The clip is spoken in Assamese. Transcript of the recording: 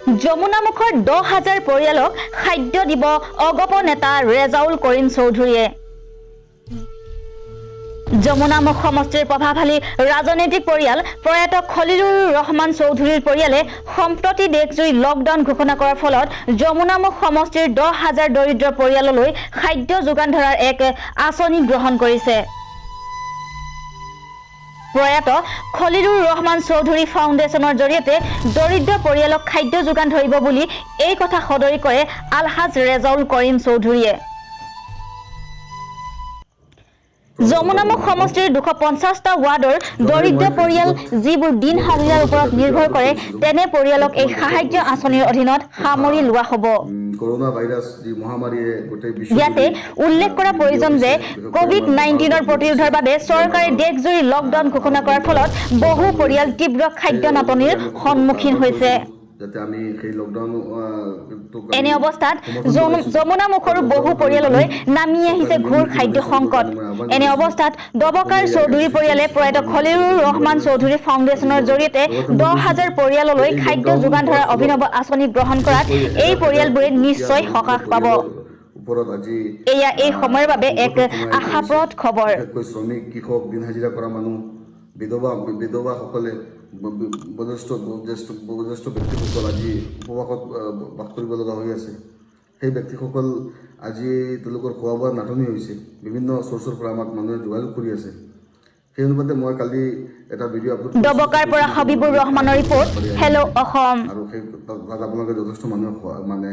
যমুনামুখৰ 10,000 পৰিয়ালক খাদ্য দিব অগপ নেতা ৰেজাউল কৰিম চৌধুৰীয়ে। যমুনামুখ সমষ্টিৰ প্ৰভাৱশালী ৰাজনৈতিক পৰিয়াল প্ৰয়াত খলিলুৰ ৰহমান চৌধুৰীৰ পৰিয়ালে সম্প্ৰতি দেশজুৰি লকডাউন ঘোষণা কৰাৰ ফলত যমুনামুখ সমষ্টিৰ 10,000 দৰিদ্ৰ পৰিয়াললৈ খাদ্য যোগান ধৰাৰ এক আঁচনি গ্ৰহণ কৰিছে। প্ৰয়াত খলিলুৰ ৰহমান চৌধুৰী ফাউণ্ডেশ্যনৰ জৰিয়তে দৰিদ্ৰ পৰিয়ালক খাদ্য যোগান ধৰিব বুলি এই কথা সদৰি কৰে আলহাজ ৰেজাউল কৰিম চৌধুৰীয়ে। যমুনামুখ সমষ্টিৰ 250টা ৱাৰ্ডৰ দৰিদ্ৰ পৰিয়াল যিবোৰ দিন হাজিৰাৰ ওপৰত নিৰ্ভৰ কৰে তেনে পৰিয়ালক এই সাহায্য আঁচনিৰ অধীনত সামৰি লোৱা হ'ব। কৰোনা ভাইৰাছ যি মহামাৰীয়ে গোটেই বিশ্ব ইয়াতে উল্লেখ কৰা প্ৰয়োজন যে কোভিড-19ৰ প্ৰতিৰোধৰ বাবে চৰকাৰে দেশজুৰি লকডাউন ঘোষণা কৰাৰ ফলত বহু পৰিয়াল তীব্ৰ খাদ্য নাটনিৰ সন্মুখীন হৈছে। যাতে আমি সেই লকডাউন এনে অৱস্থাত যমুনামুখৰো বহু পৰিয়াললৈ নামি আহিছে ঘোৰ খাদ্য সংকট। এনে অৱস্থাত দবকাৰ চৌধুৰী পৰিয়ালে প্ৰয়াত খলিলুৰ ৰহমান চৌধুৰী ফাউণ্ডেশ্যনৰ জৰিয়তে 10,000 পৰিয়াললৈ খাদ্য যোগান ধৰাৰ অভিনৱ আঁচনি গ্ৰহণ কৰাত এই পৰিয়ালবোৰে নিশ্চয় সকাহ পাব। ওপৰত আজি এয়া এই সময়ৰ বাবে এক আশাপ্ৰদ খবৰ। শ্ৰমিক, কৃষক, দিন হাজিৰা কৰা মানুহ, বিধৱাসকলে বয়োজ্যেষ্ঠ ব্যক্তিসকল আজি উপবাসত বাস কৰিব লগা হৈ আছে। সেই ব্যক্তিসকল আজি তেওঁলোকৰ খোৱা বোৱাৰ নাটনি হৈছে। বিভিন্ন চ'ৰ্চৰ পৰা আমাক মানুহে যোগাযোগ কৰি আছে। সেই অনুপাতে মই কালি এটা ভিডিঅ' আপলোড দবকাৰ পৰা হাবিবুৰ ৰহমানৰ ৰিপৰ্ট, হেল্ল' অসম। আৰু সেই তাত আপোনালোকে যথেষ্ট মানুহে মানে